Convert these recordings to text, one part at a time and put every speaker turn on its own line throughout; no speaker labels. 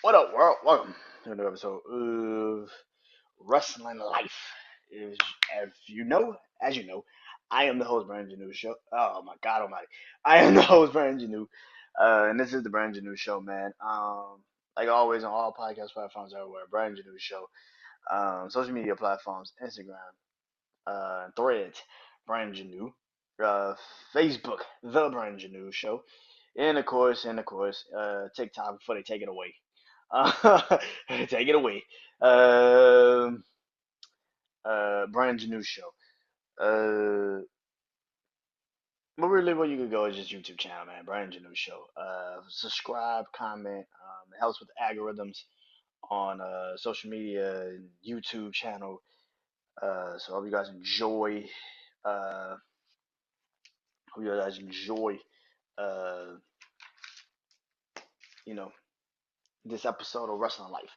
What up, world? Welcome to another episode of Wrestling Life. As as you know, I am the host, BrandonJaneauShow. Oh my God Almighty, I am the host, BrandonJaneau, and this is the BrandonJaneauShow, man. Like always on all podcast platforms everywhere, BrandonJaneauShow. Social media platforms, Instagram, Threads, BrandonJaneau, uh, Facebook, the BrandonJaneauShow, and of course, TikTok before they take it away. Take it away. Um, Brandon's new show. But really, where you could go is just YouTube channel, man. Brandon's new show. Subscribe, comment. It helps with the algorithms on social media and YouTube channel. So I hope you guys enjoy. Uh, hope you guys enjoy. Uh, you know, this episode of Wrestling Life.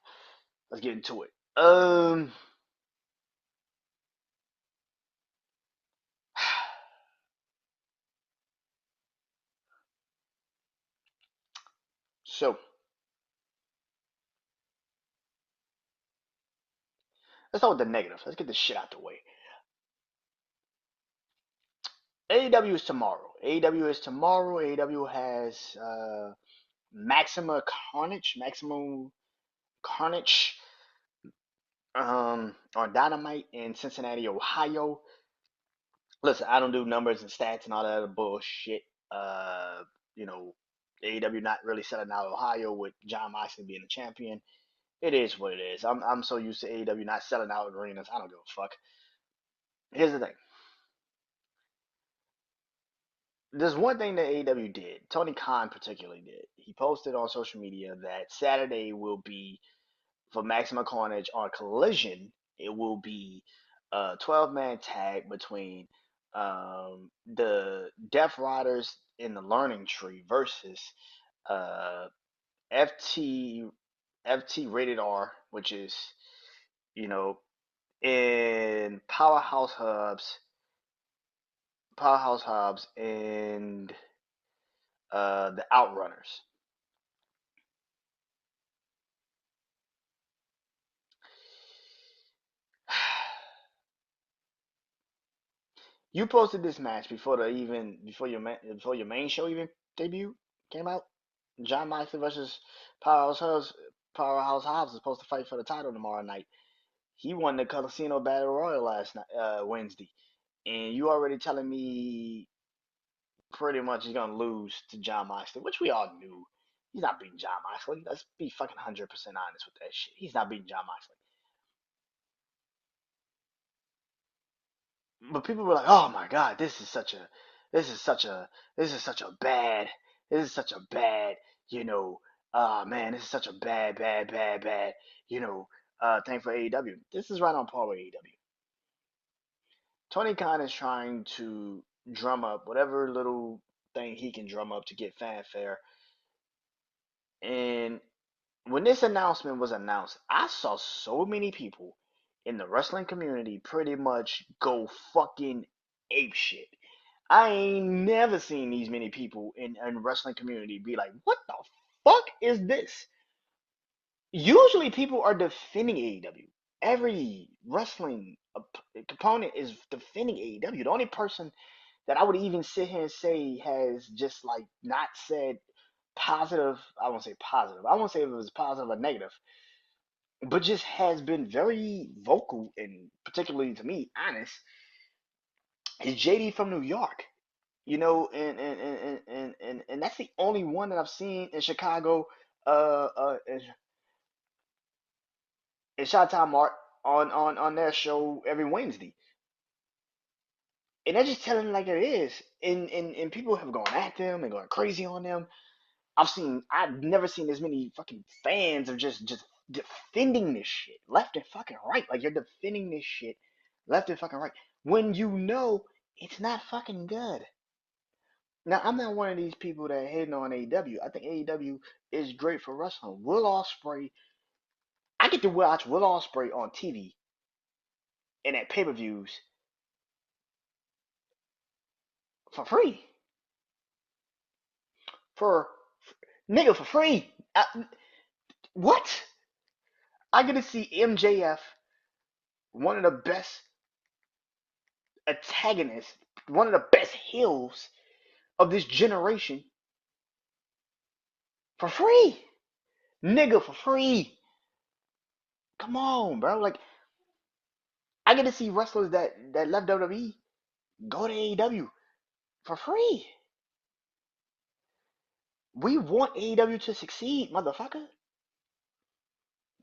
Let's get into it. So let's start with the negatives. Let's get this shit out the way. AEW is tomorrow. AEW is tomorrow. AEW has Maximum Carnage on Dynamite in Cincinnati, Ohio. Listen, I don't do numbers and stats and all that other bullshit. Uh, you know, AEW not really selling out Ohio with John Moxley being the champion. It is what it is. I'm so used to AEW not selling out arenas. I don't give a fuck. Here's the thing. There's one thing that AEW did. Tony Khan particularly did. He posted on social media that Saturday will be for Maximum Carnage on Collision. It will be a 12-man tag between the Death Riders in the Learning Tree versus uh, FT FT Rated R, which is you know in Powerhouse Hubs, and the Outrunners. You posted this match before your main show even debut came out. John Moxley versus Powerhouse Hobbs. Powerhouse Hobbs is supposed to fight for the title tomorrow night. He won the Casino Battle Royal last night, Wednesday, and you already telling me pretty much he's gonna lose to John Moxley, which we all knew. He's not beating John Moxley. Let's be fucking 100% honest with that shit. He's not beating John Moxley. But people were like, "Oh my God, this is such a, this is such a bad, this is such a bad, you know, man, this is such a bad, thing for AEW." This is right on par with AEW. Tony Khan is trying to drum up whatever little thing he can drum up to get fanfare. And when this announcement was announced, I saw so many people in the wrestling community pretty much go fucking ape shit. I ain't never seen these many people in wrestling community be like, "What the fuck is this?" Usually, people are defending AEW. Every wrestling component is defending AEW. The only person that I would even sit here and say has just like not said positive. I won't say positive. I won't say if it was positive or negative, but just has been very vocal and particularly to me honest. Is JD from New York? And that's the only one that I've seen in Chicago, in Showtime Art on their show every Wednesday, and they're just telling it like it is, and people have gone at them and going crazy on them. I've never seen as many fucking fans of just defending this shit left and fucking right. Like you're defending this shit left and fucking right when you know it's not fucking good. Now, I'm not one of these people that hating on AEW. I think AEW is great for wrestling. Will Ospreay, I get to watch Will Ospreay on TV and at pay-per-views for free. For nigga, for free. What? I get to see MJF, one of the best antagonists, one of the best heels of this generation, for free. Nigga, for free. Come on, bro. Like, I get to see wrestlers that left WWE go to AEW for free. We want AEW to succeed, motherfucker.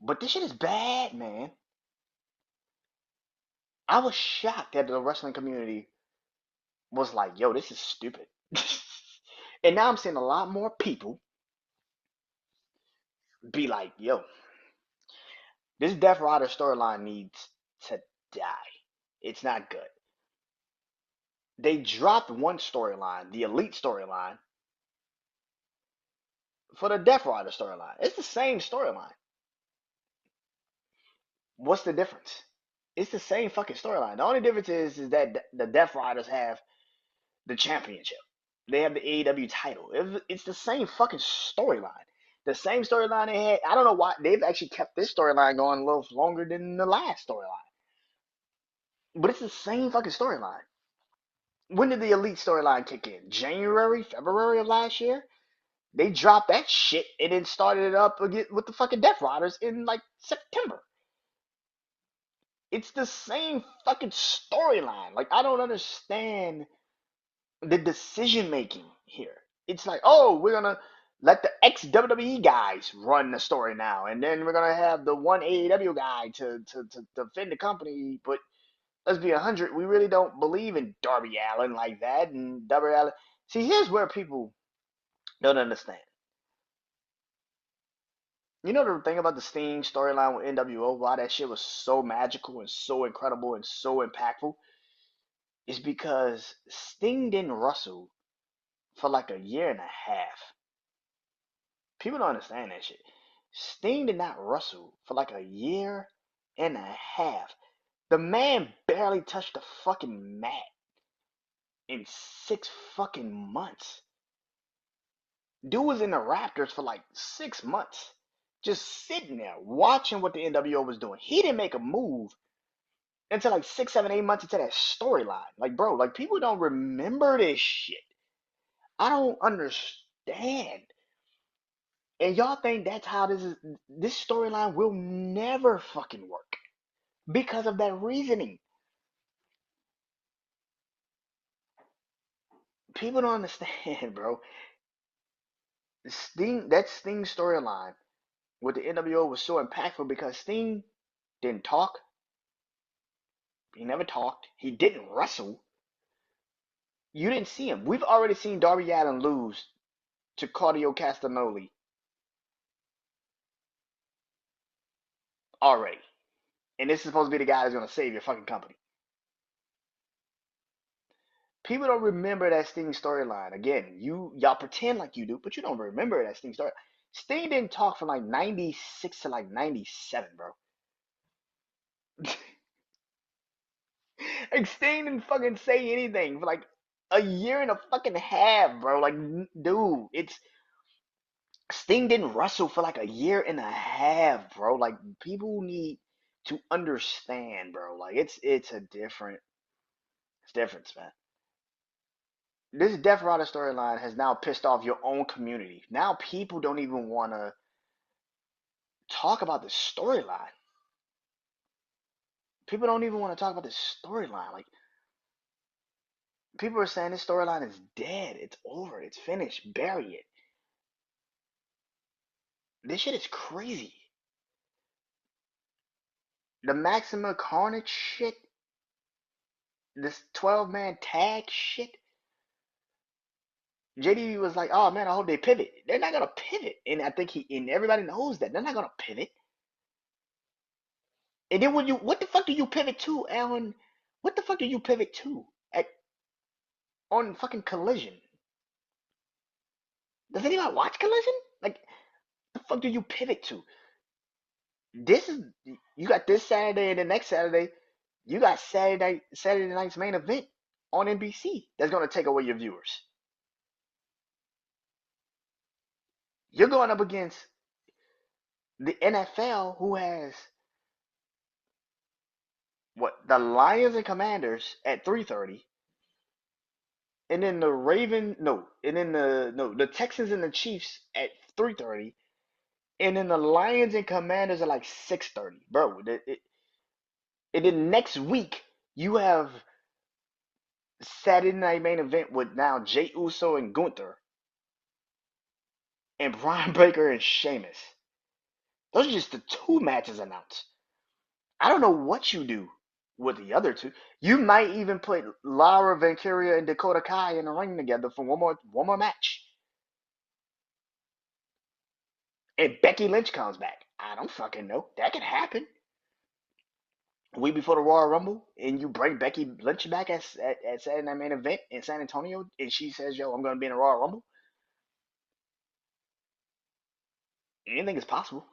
But this shit is bad, man. I was shocked that the wrestling community was like, yo, this is stupid. And now I'm seeing a lot more people be like, yo, this Death Rider storyline needs to die. It's not good. They dropped one storyline, the Elite storyline, for the Death Rider storyline. It's the same storyline. What's the difference? It's the same fucking storyline. The only difference is that the Death Riders have the championship. They have the AEW title. It's the same fucking storyline. The same storyline they had. I don't know why they've actually kept this storyline going a little longer than the last storyline. But it's the same fucking storyline. When did the Elite storyline kick in? January, February of last year? They dropped that shit and then started it up again with the fucking Death Riders in like September. It's the same fucking storyline. Like, I don't understand the decision making here. It's like, oh, we're gonna let the ex WWE guys run the story now, and then we're gonna have the one AEW guy to defend the company. But let's be 100, we really don't believe in Darby Allin like that. And Darby Allin, see, here's where people don't understand. You know the thing about the Sting storyline with NWO, why that shit was so magical and so incredible and so impactful, is because Sting didn't wrestle for like a year and a half. People don't understand that shit. Sting did not wrestle for like a year and a half. The man barely touched the fucking mat in 6 fucking months. Dude was in the Raptors for like 6 months. Just sitting there watching what the NWO was doing. He didn't make a move until like 6, 7, 8 months into that storyline. Like, bro, like people don't remember this shit. I don't understand. And y'all think that's how this storyline will never fucking work because of that reasoning. People don't understand, bro. Sting storyline with the NWO was so impactful because Sting didn't talk. He never talked. He didn't wrestle. You didn't see him. We've already seen Darby Allin lose to Claudio Castagnoli already. And this is supposed to be the guy that's gonna save your fucking company. People don't remember that Sting storyline. Again, y'all pretend like you do, but you don't remember that Sting story. Sting didn't talk from like 96 to like 97, bro. Like Sting didn't fucking say anything for like a year and a fucking half, bro. Like, dude, it's Sting didn't wrestle for like a year and a half, bro. Like, people need to understand, bro. Like, it's different, man. This Death Rider storyline has now pissed off your own community. Now people don't even want to talk about the storyline. People don't even want to talk about this storyline. Like, people are saying this storyline is dead. It's over. It's finished. Bury it. This shit is crazy. The Maxima Carnage shit, this 12-man tag shit. JD was like, "Oh man, I hope they pivot." They're not gonna pivot, and I think and everybody knows that they're not gonna pivot. And then what the fuck do you pivot to, Alan? What the fuck do you pivot to at on fucking Collision? Does anybody watch Collision? Like, the fuck do you pivot to? This is You got this Saturday and the next Saturday, you got Saturday night's main event on NBC. That's gonna take away your viewers. You're going up against The NFL, who has what, the Lions and Commanders at 3:30, and then the Raven no, and then the Texans and the Chiefs at 3:30, and then the Lions and Commanders are like 6:30, bro. And then next week you have Saturday Night Main Event with now Jey Uso and Gunther and Brian Breaker and Sheamus. Those are just the two matches announced. I don't know what you do with the other two. You might even put Lara Valkyria and Dakota Kai in the ring together for one more match. And Becky Lynch comes back. I don't fucking know. That could happen. A week before the Royal Rumble, and you bring Becky Lynch back at Saturday Night Main Event in San Antonio, and she says, "Yo, I'm gonna be in the Royal Rumble." Anything is possible.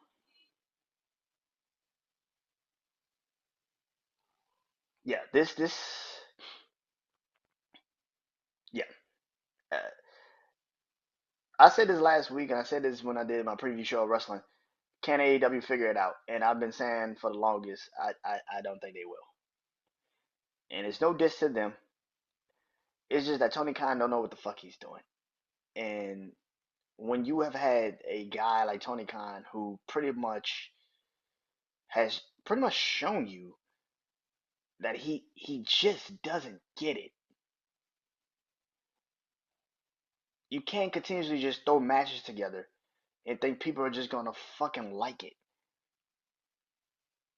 Yeah, yeah. Uh, I said this last week, and I said this when I did my preview show of wrestling. Can AEW figure it out? And I've been saying for the longest, I don't think they will. And it's no diss to them. It's just that Tony Khan don't know what the fuck he's doing. And when you have had a guy like Tony Khan who pretty much has pretty much shown you that he just doesn't get it. You can't continuously just throw matches together and think people are just gonna fucking like it.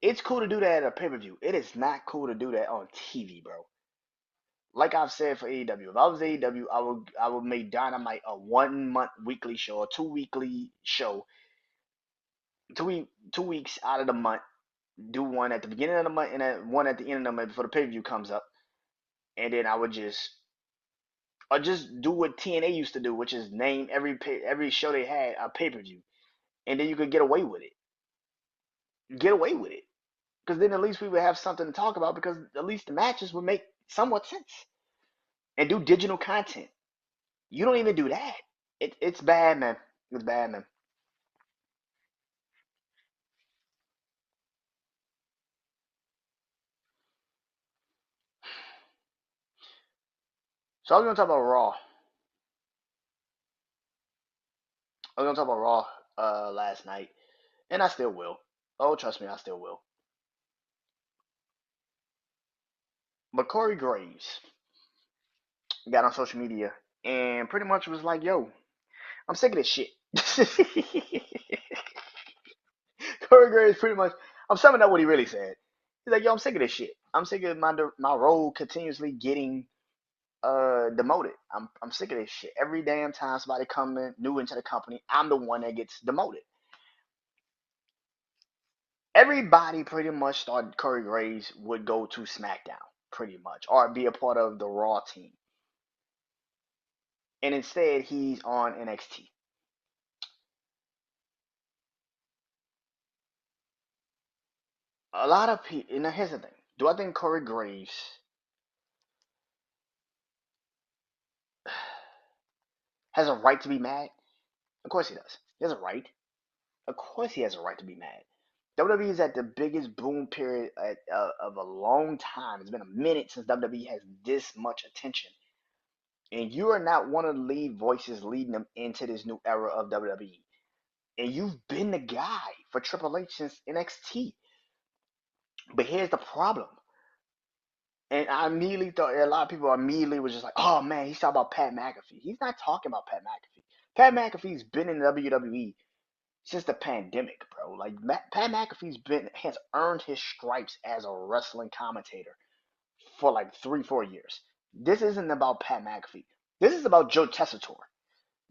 It's cool to do that at a pay-per-view. It is not cool to do that on TV, bro. Like I've said for AEW, if I was AEW, I would make Dynamite a 1 month weekly show, a 2 weekly show, 2 weeks out of the month. Do one at the beginning of the month and one at the end of the month before the pay per view comes up, and then I would just do what TNA used to do, which is name every show they had a pay per view, and then you could get away with it. Get away with it, because then at least we would have something to talk about. Because at least the matches would make somewhat sense, and do digital content. You don't even do that. It's bad, man. It's bad, man. So I was gonna talk about Raw. I was gonna talk about Raw last night, and I still will. Oh, trust me, I still will. But Corey Graves got on social media and pretty much was like, "Yo, I'm sick of this shit." Corey Graves pretty much. I'm summing up what he really said. He's like, "Yo, I'm sick of this shit. I'm sick of my role continuously getting demoted. I'm sick of this shit. Every damn time somebody coming new into the company, I'm the one that gets demoted." Everybody pretty much thought Corey Graves would go to SmackDown, pretty much, or be a part of the Raw team. And instead, he's on NXT. A lot of people, and here's the thing. Do I think Corey Graves has a right to be mad? Of course he does. He has a right. Of course he has a right to be mad. WWE is at the biggest boom period of a long time. It's been a minute since WWE has this much attention. And you are not one of the lead voices leading them into this new era of WWE. And you've been the guy for Triple H since NXT. But here's the problem. And I immediately thought a lot of people immediately was just like, "Oh man, he's talking about Pat McAfee." He's not talking about Pat McAfee. Pat McAfee's been in WWE since the pandemic, bro. Like Pat McAfee's has earned his stripes as a wrestling commentator for like 3-4 years. This isn't about Pat McAfee. This is about Joe Tessitore.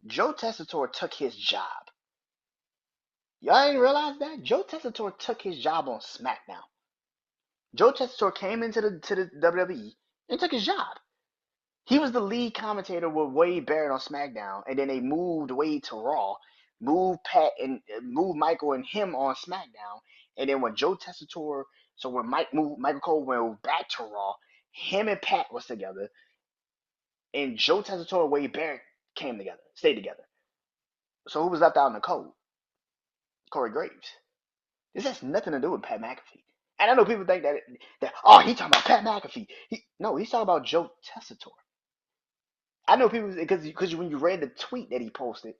Joe Tessitore took his job. Y'all ain't realize that? Joe Tessitore took his job on SmackDown. Joe Tessitore came into the WWE and took his job. He was the lead commentator with Wade Barrett on SmackDown, and then they moved Wade to Raw, moved Pat and moved Michael and him on SmackDown, and then when Joe Tessitore, so when Michael Cole went back to Raw, him and Pat was together, and Joe Tessitore and Wade Barrett came together, stayed together. So who was left out in the cold? Corey Graves. This has nothing to do with Pat McAfee. And I know people think that oh, he talking about Pat McAfee. No, he's talking about Joe Tessitore. I know people because when you read the tweet that he posted,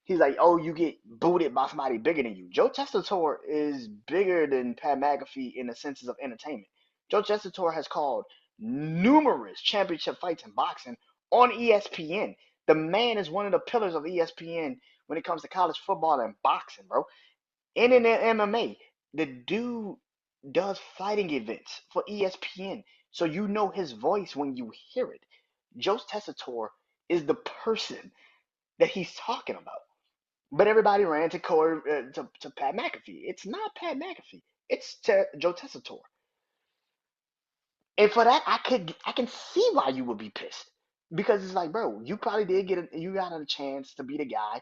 he's like, oh, you get booted by somebody bigger than you. Joe Tessitore is bigger than Pat McAfee in the senses of entertainment. Joe Tessitore has called numerous championship fights in boxing on ESPN. The man is one of the pillars of ESPN when it comes to college football and boxing, bro. And in the MMA, the dude does fighting events for ESPN. So you know his voice when you hear it. Joe Tessitore is the person that he's talking about. But everybody ran to to Pat McAfee. It's not Pat McAfee. It's Joe Tessitore. And for that, I can see why you would be pissed because it's like, bro, you probably did you got a chance to be the guy.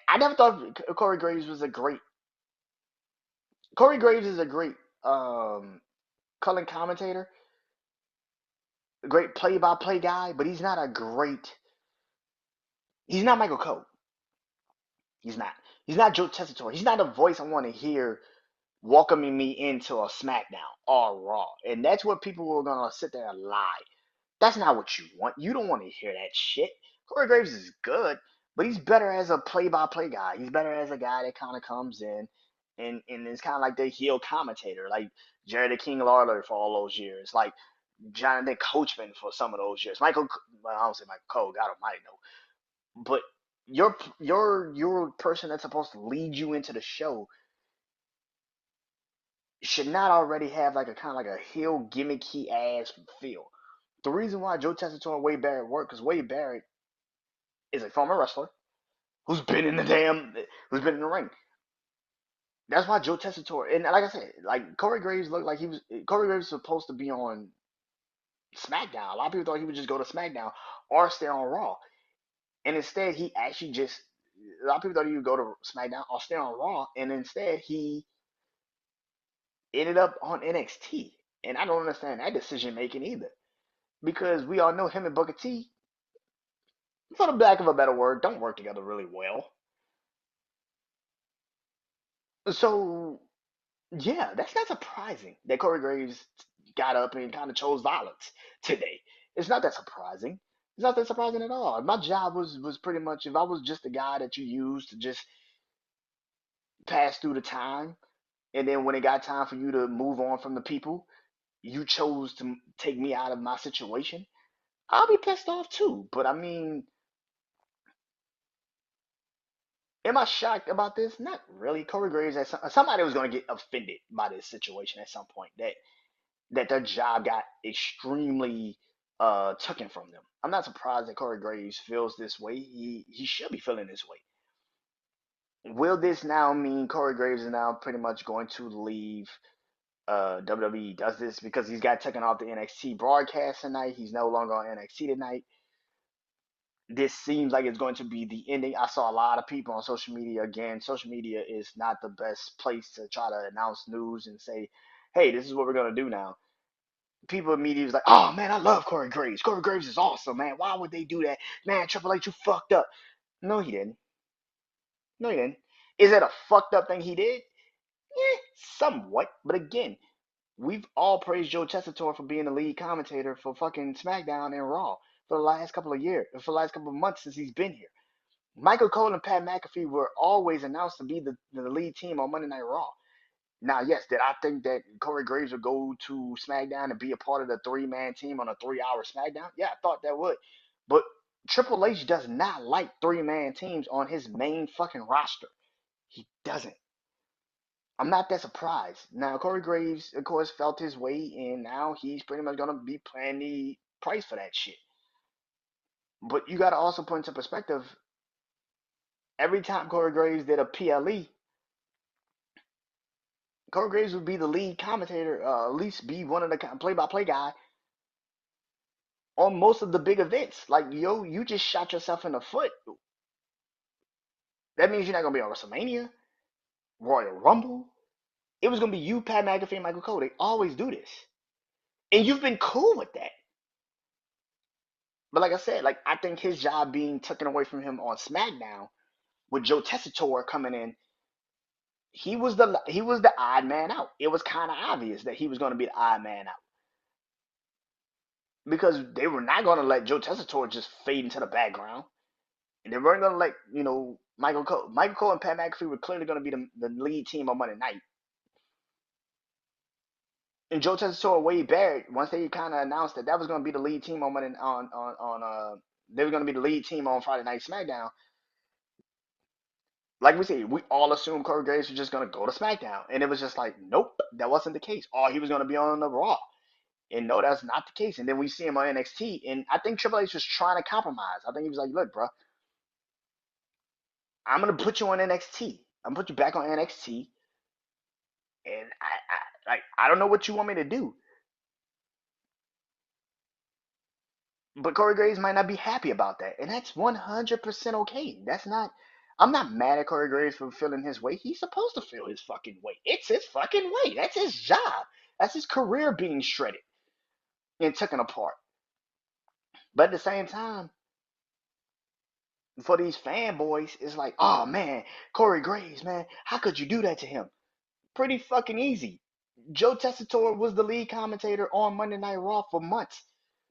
I never thought Corey Graves was a great. Corey Graves is a great um, color commentator, a great play-by-play guy, but he's not a great. He's not Michael Cole. He's not. He's not Joe Tessitore. He's not a voice I want to hear welcoming me into a SmackDown or Raw. And that's what people are gonna sit there and lie. That's not what you want. You don't want to hear that shit. Corey Graves is good, but he's better as a play-by-play guy. He's better as a guy that kind of comes in and is kind of like the heel commentator, like Jerry the King Lawler for all those years, like Jonathan Coachman for some of those years. Well, I don't say Michael Cole, God Almighty, no, but your person that's supposed to lead you into the show should not already have like a kind of like a heel gimmicky ass feel. The reason why Joe Tessitore and Wade Barrett work because Wade Barrett is a former wrestler who's been in the who's been in the ring. That's why Joe Tessitore and like I said, like Corey Graves looked like Corey Graves was supposed to be on SmackDown. A lot of people thought he would just go to SmackDown or stay on Raw, and instead he actually just a lot of people thought he would go to SmackDown or stay on Raw, and instead he ended up on NXT. And I don't understand that decision making either because we all know him and Booker T, for the lack of a better word, don't work together really well. So yeah, that's not surprising that Corey Graves got up and kind of chose violence today. It's not that surprising. It's not that surprising at all. My job was pretty much if I was just the guy that you used to just pass through the time, and then when it got time for you to move on from the people, you chose to take me out of my situation. I'll be pissed off too. But I mean, am I shocked about this? Not really. Corey Graves, somebody was going to get offended by this situation at some point. That their job got extremely taken from them. I'm not surprised that Corey Graves feels this way. He should be feeling this way. Will this now mean Corey Graves is now pretty much going to leave WWE? Does this because he's got taken off the NXT broadcast tonight? He's no longer on NXT tonight. This seems like it's going to be the ending. I saw a lot of people on social media. Again, social media is not the best place to try to announce news and say, hey, this is what we're going to do now. People immediately was like, oh man, I love Corey Graves. Corey Graves is awesome, man. Why would they do that? Man, Triple H, you fucked up. No, he didn't. No, he didn't. Is it a fucked up thing he did? Yeah, somewhat. But again, we've all praised Joe Tessitore for being the lead commentator for fucking SmackDown and Raw for the last couple of years, for the last couple of months since he's been here. Michael Cole and Pat McAfee were always announced to be the lead team on Monday Night Raw. Now, yes, did I think that Corey Graves would go to SmackDown and be a part of the three-man team on a 3-hour SmackDown? Yeah, I thought that would. But Triple H does not like three-man teams on his main fucking roster. He doesn't. I'm not that surprised. Now, Corey Graves, of course, felt his way, and now he's pretty much going to be paying the price for that shit. But you got to also put into perspective, every time Corey Graves did a PLE, Corey Graves would be the lead commentator, at least be one of the play-by-play guy on most of the big events. Like, yo, you just shot yourself in the foot. That means you're not gonna be on WrestleMania, Royal Rumble. It was gonna be you, Pat McAfee, and Michael Cole. They always do this, and you've been cool with that. But like I said, like I think his job being taken away from him on SmackDown with Joe Tessitore coming in, he was the odd man out. It was kind of obvious that he was going to be the odd man out because they were not going to let Joe Tessitore just fade into the background, and they weren't going to let Michael Cole. Michael Cole and Pat McAfee were clearly going to be the lead team on Monday night. And Joe Tessitore and Wade Barrett, once they kind of announced that was going to be the lead team on Monday on they were going to be the lead team on Friday Night SmackDown. Like we said, we all assumed Corey Graves was just going to go to SmackDown, and it was just like, nope, that wasn't the case. Oh, he was going to be on the Raw. And no, that's not the case. And then we see him on NXT, and I think Triple H was trying to compromise. I think he was like, "Look, bro, I'm gonna put you on NXT. I'm gonna put you back on NXT, and I don't know what you want me to do, but Corey Graves might not be happy about that, and that's 100% okay. That's not. I'm not mad at Corey Graves for feeling his way. He's supposed to feel his fucking way. It's his fucking way. That's his job. That's his career being shredded and taken apart. But at the same time, for these fanboys, it's like, oh man, Corey Graves, man, how could you do that to him? Pretty fucking easy. Joe Tessitore was the lead commentator on Monday Night Raw for months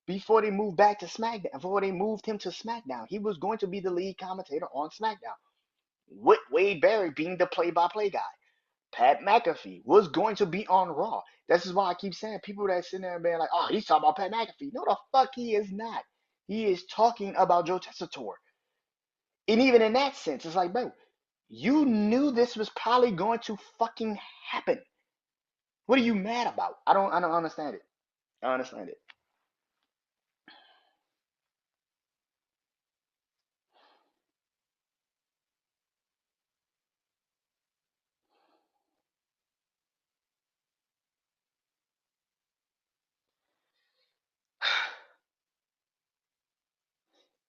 before they moved back to SmackDown. Before they moved him to SmackDown, he was going to be the lead commentator on SmackDown. With Wade Barrett being the play-by-play guy, Pat McAfee was going to be on Raw. This is why I keep saying people that sit there and being like, "Oh, he's talking about Pat McAfee." No, the fuck he is not. He is talking about Joe Tessitore. And even in that sense, it's like, bro, you knew this was probably going to fucking happen. What are you mad about? I don't understand it. I don't understand it.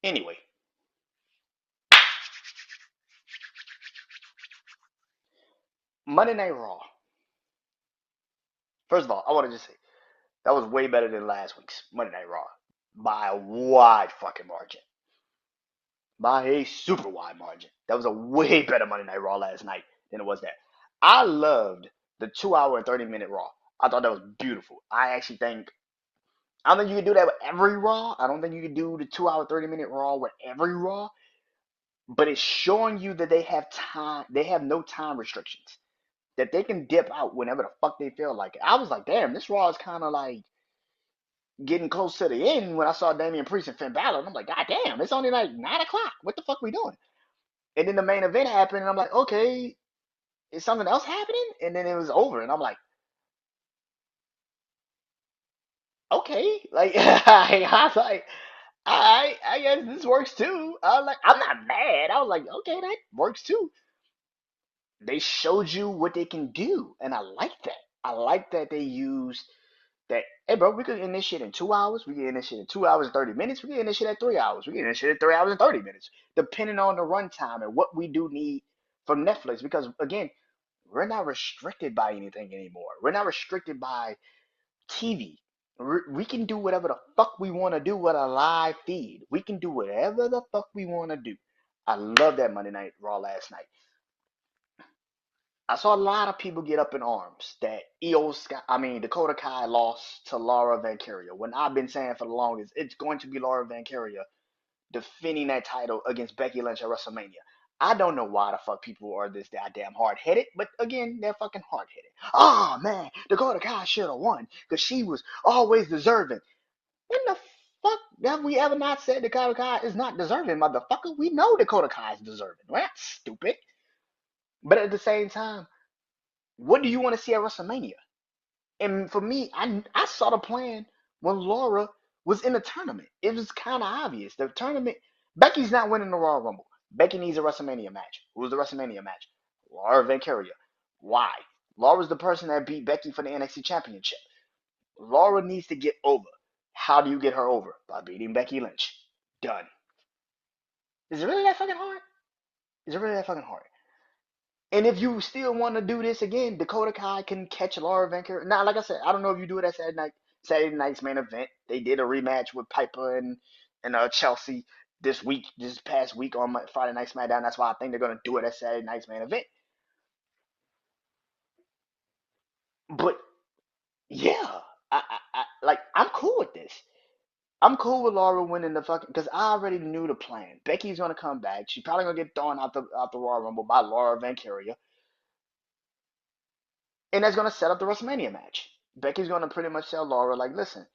Anyway, Monday Night Raw. First of all, I want to just say that was way better than last week's Monday Night Raw by a wide fucking margin. By a super wide margin. That was a way better Monday Night Raw last night than it was that. I loved the 2 hour and 30-minute Raw. I thought that was beautiful. I actually think I don't think you can do that with every Raw. I don't think you can do the 2 hour 30-minute Raw with every Raw. But it's showing you that they have time. They have no time restrictions. That they can dip out whenever the fuck they feel like it. I was like, damn, this Raw is kind of like getting close to the end when I saw Damian Priest and Finn Balor. And I'm like, god damn, it's only like 9 o'clock. What the fuck we doing? And then the main event happened, and I'm like, okay, is something else happening? And then it was over, and I'm like, okay, like I was like, I guess this works too. I was like, I'm not mad. I was like, okay, that works too. They showed you what they can do, and I like that. I like that they used that. Hey, bro, we could end this shit in 2 hours. We can end this shit in 2 hours and 30 minutes. We can end this shit at 3 hours. We can end this shit at 3 hours and 30 minutes, depending on the runtime and what we do need from Netflix. Because again, we're not restricted by anything anymore. We're not restricted by TV. We can do whatever the fuck we want to do with a live feed. We can do whatever the fuck we want to do. I love that Monday Night Raw last night. I saw a lot of people get up in arms that Dakota Kai lost to Laura Van Valkyria. When I've been saying for the longest, it's going to be Laura Van Valkyria defending that title against Becky Lynch at WrestleMania. I don't know why the fuck people are this goddamn hard headed, but again, they're fucking hard headed. Oh man, Dakota Kai should have won because she was always deserving. When the fuck have we ever not said Dakota Kai is not deserving, motherfucker? We know Dakota Kai is deserving. We're not stupid. But at the same time, what do you want to see at WrestleMania? And for me, I saw the plan when Laura was in the tournament. It was kind of obvious. The tournament, Becky's not winning the Royal Rumble. Becky needs a WrestleMania match. Who's the WrestleMania match? Laura Van Valkyria. Why? Laura's the person that beat Becky for the NXT Championship. Laura needs to get over. How do you get her over? By beating Becky Lynch. Done. Is it really that fucking hard? Is it really that fucking hard? And if you still want to do this again, Dakota Kai can catch Laura Van Valkyria. Now, like I said, I don't know if you do it at Saturday night's main event. They did a rematch with Piper and Chelsea this past week on Friday Night SmackDown. That's why I think they're gonna do it at Saturday night's main event. But yeah, like I'm cool with this. I'm cool with Laura winning the fucking because I already knew the plan. Becky's gonna come back. She's probably gonna get thrown out the Royal Rumble by Laura Van Vanciria, and that's gonna set up the WrestleMania match. Becky's gonna pretty much tell Laura like, listen,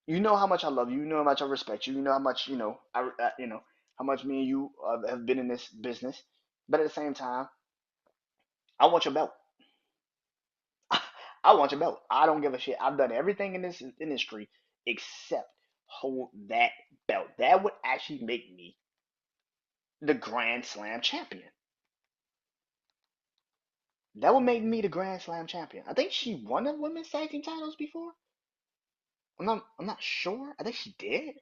you know how much I love you. You know how much I respect you. You know how much how much me and you have been in this business. But at the same time, I want your belt. I want your belt. I don't give a shit. I've done everything in this industry except hold that belt. That would actually make me the Grand Slam champion. That would make me the Grand Slam champion. I think she won the women's tag team titles before. I'm not sure. I think she did.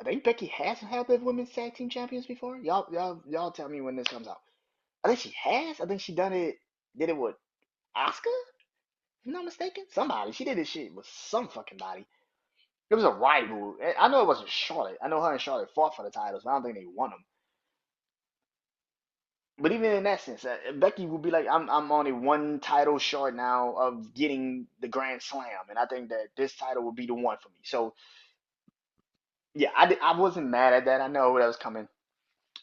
I think Becky has had the women's tag team champions before. Y'all tell me when this comes out. I think she has. I think she done it. Did it with Oscar? If I'm not mistaken. Somebody. She did this shit with some fucking body. It was a rival. I know it wasn't Charlotte. I know her and Charlotte fought for the titles, but I don't think they won them. But even in that sense, Becky would be like, I'm only one title short now of getting the Grand Slam, and I think that this title would be the one for me. So yeah, I wasn't mad at that. I know that was coming.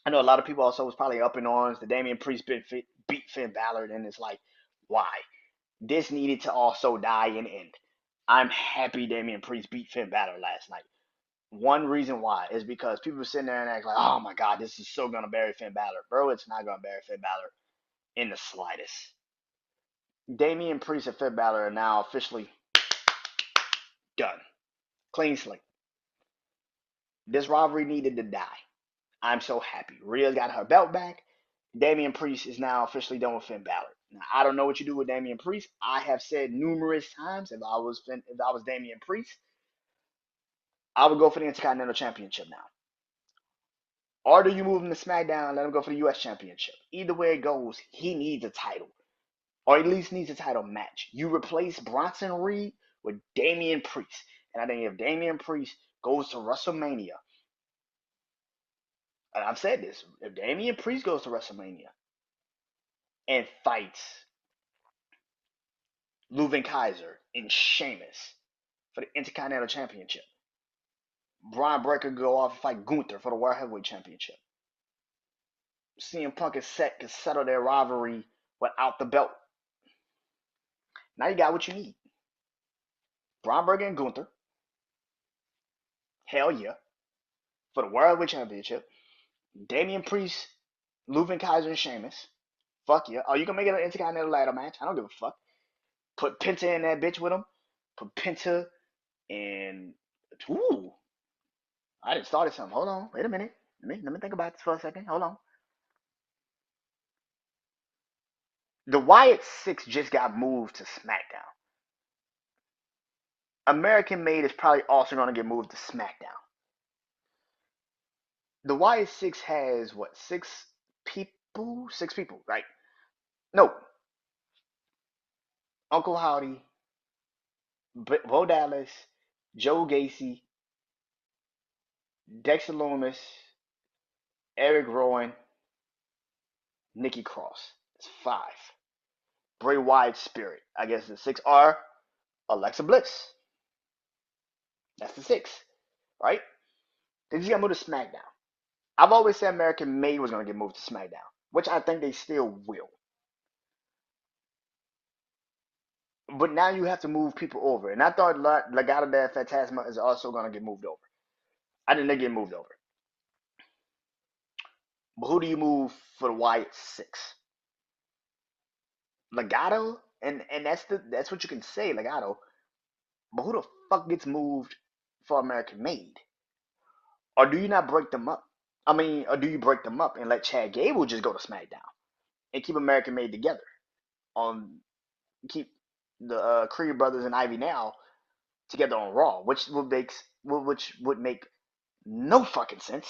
I know a lot of people also was probably up in arms. The Damian Priest beat Finn Balor, and it's like, why? This needed to also die and end. I'm happy Damian Priest beat Finn Balor last night. One reason why is because people were sitting there and act like, oh my God, this is so gonna bury Finn Balor. Bro, it's not gonna bury Finn Balor in the slightest. Damian Priest and Finn Balor are now officially done. Clean slate. This rivalry needed to die. I'm so happy. Rhea's got her belt back. Damian Priest is now officially done with Finn Balor. Now, I don't know what you do with Damian Priest. I have said numerous times if I was Damian Priest, I would go for the Intercontinental Championship now. Or do you move him to SmackDown and let him go for the US Championship? Either way it goes, he needs a title. Or at least needs a title match. You replace Bronson Reed with Damian Priest. And I think if Damian Priest goes to WrestleMania, and I've said this, if Damian Priest goes to WrestleMania and fights Leuven Kaiser and Sheamus for the Intercontinental Championship, Brian Breaker go off and fight Gunther for the World Heavyweight Championship. CM Punk and Seth can settle their rivalry without the belt. Now you got what you need. Braun Breaker and Gunther. Hell yeah. For the World Heavyweight Championship. Damian Priest, Leuven Kaiser, and Sheamus. Fuck yeah. Oh, you can make it an Intercontinental ladder match. I don't give a fuck. Put Penta in that bitch with him. Put Penta and. Ooh. I just started something. Hold on. Wait a minute. Let me think about this for a second. Hold on. The Wyatt Six just got moved to SmackDown. American Made is probably also going to get moved to SmackDown. The Wyatt Six has what, six people? Six people, right? No, Uncle Howdy, Bo Dallas, Joe Gacy, Dexter Loomis, Eric Rowan, Nikki Cross. It's five. Bray Wyatt Spirit. I guess the six are Alexa Bliss. That's the six, right? They just got moved to SmackDown. I've always said American Made was going to get moved to SmackDown, which I think they still will. But now you have to move people over. And I thought Legado del Fantasma is also going to get moved over. I didn't get moved over. But who do you move for the Wyatt Six? Legado? And that's what you can say, Legado. But who the fuck gets moved for American Made? Or do you not break them up? I mean, or do you break them up and let Chad Gable just go to SmackDown and keep American Made together? On keep the Creed brothers and Ivy now together on Raw, which would make no fucking sense.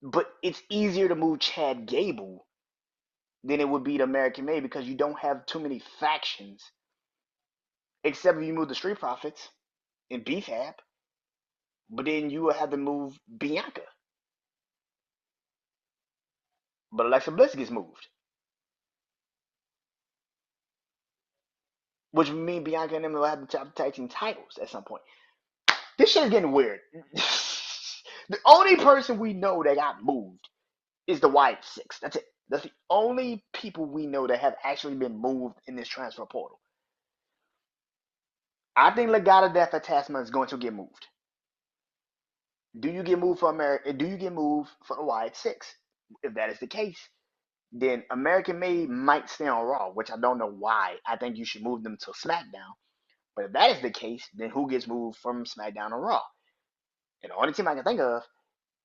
But it's easier to move Chad Gable than it would be to American Made because you don't have too many factions. Except if you move the Street Profits and BFAB, but then you will have to move Bianca. But Alexa Bliss gets moved. which would mean Bianca and them will have the top tag team titles at some point. This shit is getting weird. The only person we know that got moved is the Wyatt Six. That's it. That's the only people we know that have actually been moved in this transfer portal. I think Legado del Fantasma is going to get moved. Do you get moved for America? Do you get moved for the Wyatt Six? If that is the case, then American Made might stay on Raw, which I don't know why. I think you should move them to SmackDown. But if that is the case, then who gets moved from SmackDown to Raw? And the only team I can think of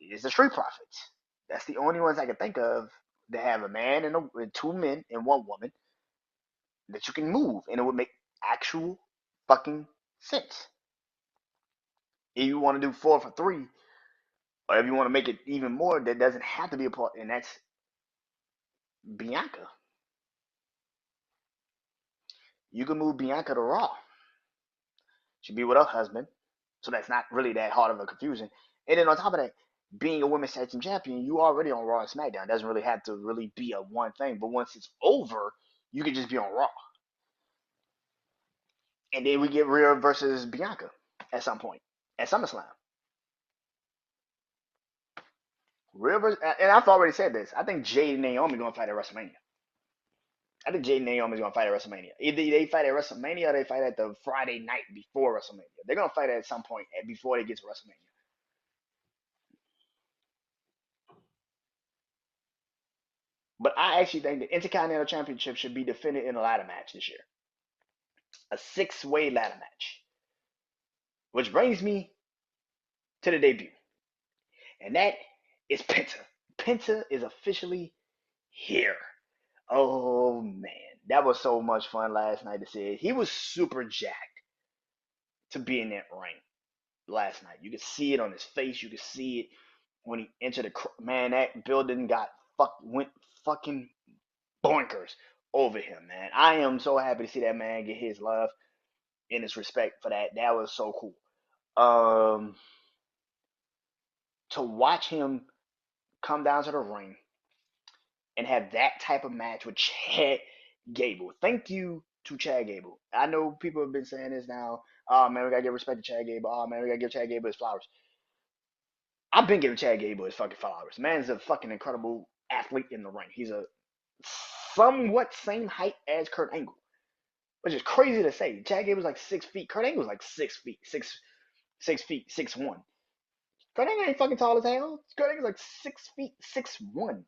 is the Street Profits. That's the only ones I can think of that have a man and two men and one woman that you can move, and it would make actual fucking sense. If you want to do 4 for 3, or if you want to make it even more, that doesn't have to be a part, and that's Bianca. You can move Bianca to Raw. She'll be with her husband, so that's not really that hard of a confusion. And then on top of that, being a women's tag team champion, you already on Raw and SmackDown. It doesn't really have to really be a one thing. But once it's over, you can just be on Raw. And then we get Rhea versus Bianca at some point at SummerSlam. Rhea versus, and I've already said this. I think Jade and Naomi going to fight at WrestleMania. I think Jade and Naomi is going to fight at WrestleMania. Either they fight at WrestleMania or they fight at the Friday night before WrestleMania. They're going to fight at some point before they get to WrestleMania. But I actually think the Intercontinental Championship should be defended in a ladder match this year. A 6-way ladder match. Which brings me to the debut. And that is Penta. Penta is officially here. Oh man. That was so much fun last night to see. He was super jacked to be in that ring last night. You could see it on his face. You could see it when he entered the man. That building went fucking bonkers over him, man. I am so happy to see that man get his love and his respect for that. That was so cool. To watch him come down to the ring and have that type of match with Chad Gable. Thank you to Chad Gable. I know people have been saying this now. Oh man, we gotta give respect to Chad Gable. Oh man, we gotta give Chad Gable his flowers. I've been giving Chad Gable his fucking flowers. Man's a fucking incredible athlete in the ring. He's a somewhat same height as Kurt Angle, which is crazy to say. Chad Gable's like 6 feet. Kurt Angle's like 6 feet, 6 feet, 6'1". Kurt Angle ain't fucking tall as hell. Kurt Angle's like 6 feet, 6'1",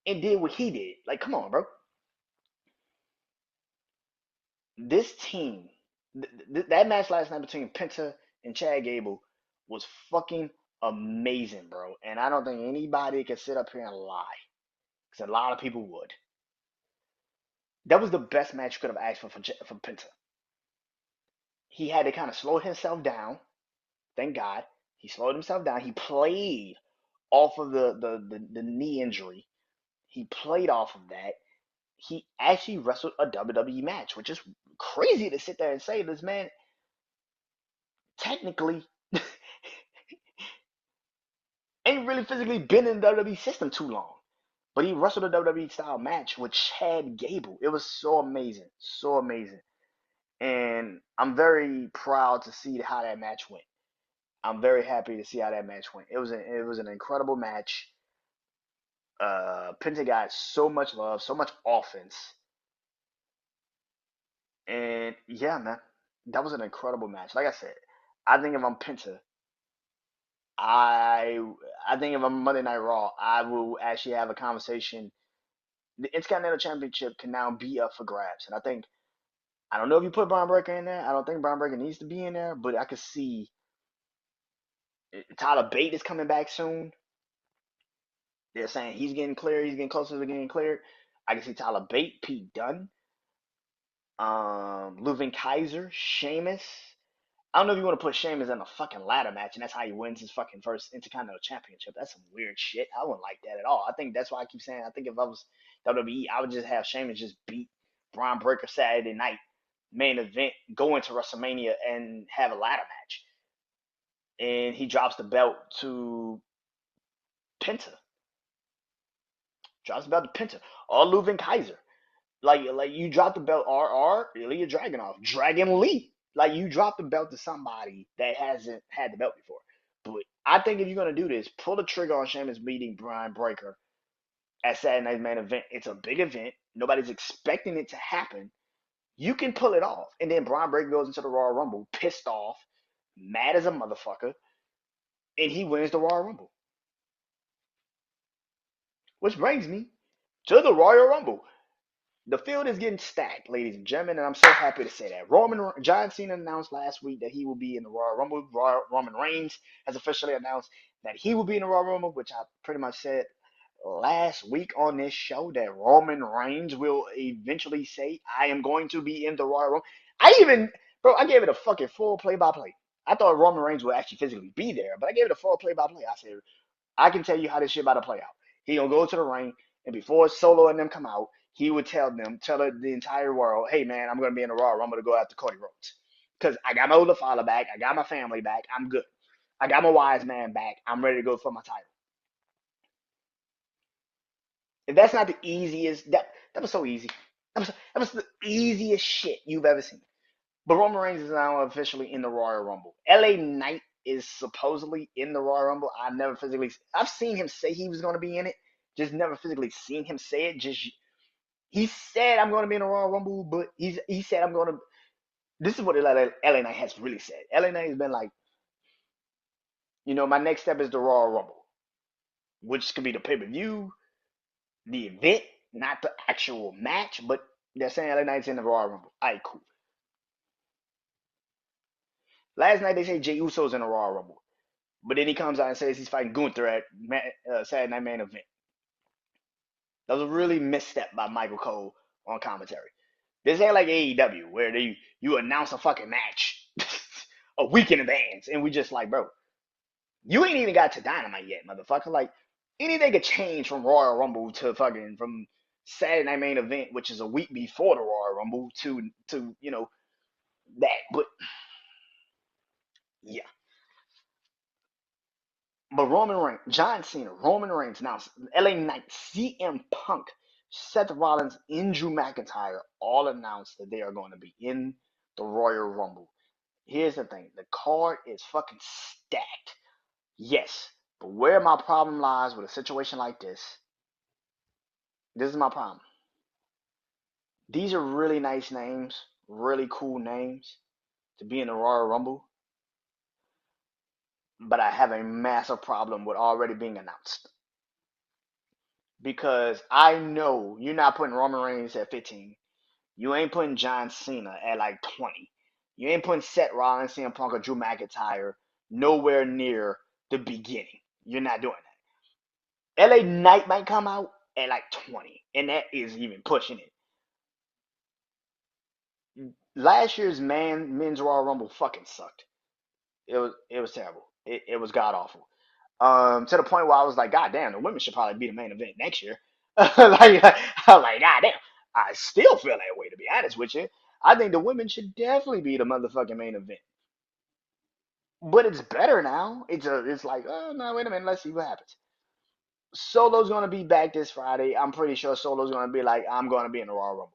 and did what he did. Like, come on, bro. This team, that match last night between Penta and Chad Gable was fucking amazing, bro. And I don't think anybody can sit up here and lie, because a lot of people would. That was the best match you could have asked for Penta. He had to kind of slow himself down. Thank God he slowed himself down. He played off of the knee injury. He played off of that. He actually wrestled a WWE match, which is crazy to sit there and say this man technically ain't really physically been in the WWE system too long. But he wrestled a WWE style match with Chad Gable. It was so amazing. So amazing. And I'm very proud to see how that match went. I'm very happy to see how that match went. It was an incredible match. Penta got so much love, so much offense. And yeah, man, that was an incredible match. Like I said, I think if I'm Penta, I I think if I'm Monday Night Raw, I will actually have a conversation. The Intercontinental Championship can now be up for grabs, and I don't know if you put Braun Breaker in there. I don't think Braun Breaker needs to be in there, but I could see Tyler Bate is coming back soon. They're saying he's getting cleared. He's getting closer to getting cleared. I can see Tyler Bate, Pete Dunne, Leuven Kaiser, Sheamus. I don't know if you want to put Sheamus in a fucking ladder match, and that's how he wins his fucking first Intercontinental Championship. That's some weird shit. I wouldn't like that at all. I think that's why I keep saying. I think if I was WWE, I would just have Sheamus just beat Braun Breaker Saturday night main event, go into WrestleMania, and have a ladder match. And he drops the belt to Penta. Drops the belt to Penta or Leuven Kaiser. Like you drop the belt R Ilya Dragunov, Dragon Lee. Like you drop the belt to somebody that hasn't had the belt before. But I think if you're gonna do this, pull the trigger on Sheamus beating Brian Breaker at Saturday Night's Main Event. It's a big event. Nobody's expecting it to happen. You can pull it off, and then Brian Breaker goes into the Royal Rumble pissed off, mad as a motherfucker, and he wins the Royal Rumble. Which brings me to the Royal Rumble. The field is getting stacked, ladies and gentlemen, and I'm so happy to say that. John Cena announced last week that he will be in the Royal Rumble. Roman Reigns has officially announced that he will be in the Royal Rumble, which I pretty much said last week on this show that Roman Reigns will eventually say, "I am going to be in the Royal Rumble." I gave it a fucking full play-by-play. I thought Roman Reigns would actually physically be there, but I gave it a full play-by-play. I said, I can tell you how this shit about to play out. He gonna go to the ring, and before Solo and them come out, he would tell the entire world, "Hey man, I'm gonna be in the Royal Rumble to go after Cody Rhodes, because I got my older father back, I got my family back, I'm good. I got my wise man back. I'm ready to go for my title." If that's not the easiest, that was so easy. That was the easiest shit you've ever seen. But Roman Reigns is now officially in the Royal Rumble. LA Knight is supposedly in the Royal Rumble. I've seen him say he was going to be in it, just never physically seen him say it. Just he said I'm going to be in the Royal Rumble, but he said I'm going to. This is what LA Knight has really said. LA Knight has been like, my next step is the Royal Rumble, which could be the pay per view, the event, not the actual match, but they're saying LA Knight's in the Royal Rumble. All right, cool. Last night they say Jey Uso's in the Royal Rumble. But then he comes out and says he's fighting Gunther at Saturday Night Main Event. That was a really misstep by Michael Cole on commentary. This ain't like AEW where you announce a fucking match a week in advance, and we just like, bro, you ain't even got to Dynamite yet, motherfucker. Like anything could change from Royal Rumble to fucking from Saturday Night Main Event, which is a week before the Royal Rumble, to that. But yeah, but Roman Reigns, John Cena, Roman Reigns, now LA Knight, CM Punk, Seth Rollins, and Drew McIntyre all announced that they are going to be in the Royal Rumble. Here's the thing, the card is fucking stacked. Yes, but where my problem lies with a situation like this is my problem. These are really nice names, really cool names to be in the Royal Rumble, but I have a massive problem with already being announced. Because I know you're not putting Roman Reigns at 15. You ain't putting John Cena at like 20. You ain't putting Seth Rollins, CM Punk, or Drew McIntyre nowhere near the beginning. You're not doing that. LA Knight might come out at like 20, and that is even pushing it. Last year's men's Royal Rumble fucking sucked. It was terrible. It was god awful. To the point where I was like, God damn, the women should probably be the main event next year. Like I was like, God damn. I still feel that way to be honest with you. I think the women should definitely be the motherfucking main event. But it's better now. It's like, oh no, wait a minute, let's see what happens. Solo's gonna be back this Friday. I'm pretty sure Solo's gonna be like, I'm gonna be in the Royal Rumble.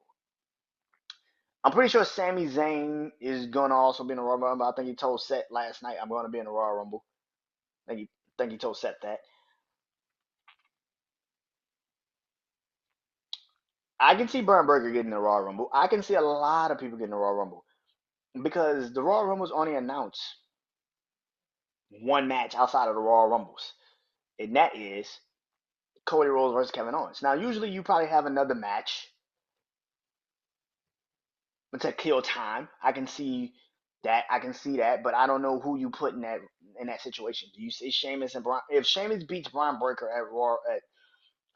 I'm pretty sure Sami Zayn is gonna also be in the Royal Rumble. I think he told Seth last night I'm gonna be in the Royal Rumble. I think he told Seth that. I can see Brian Breaker getting the Royal Rumble. I can see a lot of people getting the Royal Rumble because the Royal Rumbles only announce one match outside of the Royal Rumbles, and that is Cody Rhodes versus Kevin Owens. Now, usually you probably have another match to kill time. I can see that. I can see that, but I don't know who you put in that situation. Do you say Sheamus and Brian? If Sheamus beats Brian Breaker at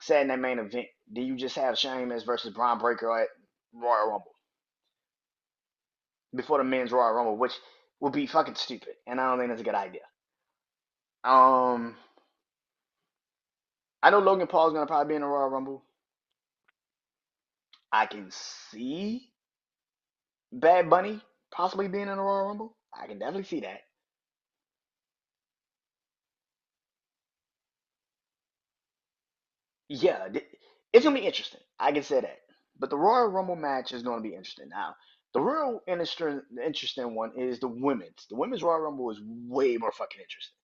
Saturday Night Main Event, do you just have Sheamus versus Brian Breaker at Royal Rumble before the men's Royal Rumble, which would be fucking stupid, and I don't think that's a good idea. Um, I know Logan Paul's gonna probably be in the Royal Rumble. I can see Bad Bunny possibly being in the Royal Rumble. I can definitely see that. Yeah, it's gonna be interesting. I can say that. But the Royal Rumble match is going to be interesting. Now, the real interesting one is the women's. The women's Royal Rumble is way more fucking interesting.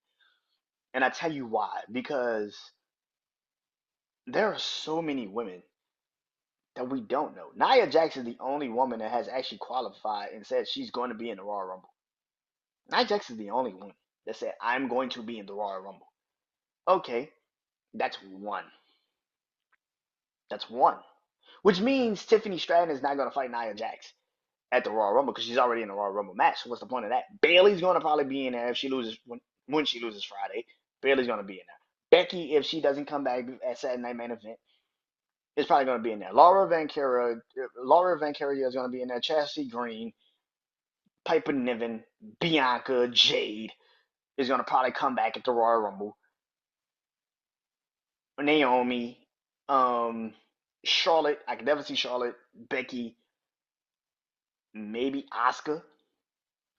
And I tell you why. Because there are so many women that we don't know. Nia Jax is the only woman that has actually qualified and said she's going to be in the Royal Rumble. Nia Jax is the only one that said, I'm going to be in the Royal Rumble. Okay, that's one. That's one. Which means Tiffany Stratton is not going to fight Nia Jax at the Royal Rumble because she's already in the Royal Rumble match. So what's the point of that? Bayley's going to probably be in there if she loses when she loses Friday. Bayley's going to be in there. Becky, if she doesn't come back at Saturday Night Main Event, is probably going to be in there. Laura Van Carrier is going to be in there. Chastity Green, Piper Niven, Bianca, Jade is going to probably come back at the Royal Rumble. Naomi, Charlotte. I can definitely see Charlotte, Becky, maybe Asuka,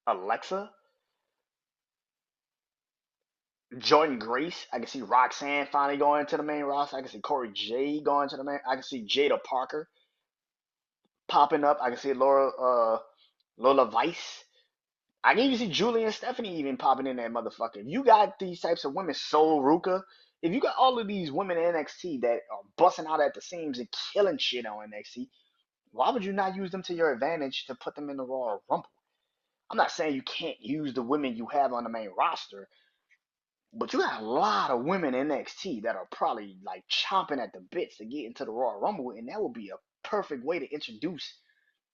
Alexa, Jordan Grace. I can see Roxanne finally going to the main roster. I can see Corey J going to the main. I can see Jada Parker popping up. I can see Lola Vice. I can even see Julie and Stephanie even popping in that motherfucker. If you got these types of women, Soul Ruka, if you got all of these women in NXT that are busting out at the seams and killing shit on NXT, why would you not use them to your advantage to put them in the Royal Rumble? I'm not saying you can't use the women you have on the main roster, but you got a lot of women in NXT that are probably like chomping at the bits to get into the Royal Rumble, and that would be a perfect way to introduce,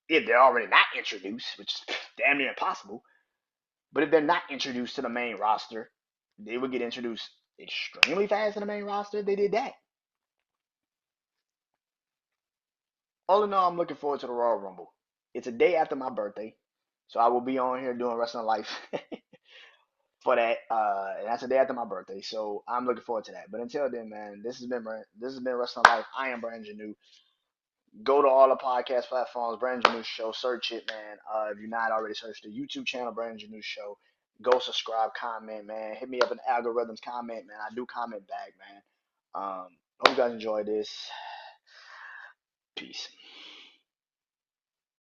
if they're already not introduced, which is damn near impossible. But if they're not introduced to the main roster, they would get introduced extremely fast to the main roster if they did that. All in all, I'm looking forward to the Royal Rumble. It's a day after my birthday, so I will be on here doing Wrestling Life for that. And that's a day after my birthday, so I'm looking forward to that. But until then, man, this has been Wrestling Life. I am Brandon Janeau. Go to all the podcast platforms, Brandon Janeau Show. Search it, man. If you're not already, search the YouTube channel, Brandon Janeau Show. Go subscribe, comment, man. Hit me up in the algorithms, comment, man. I do comment back, man. Hope you guys enjoy this. Peace.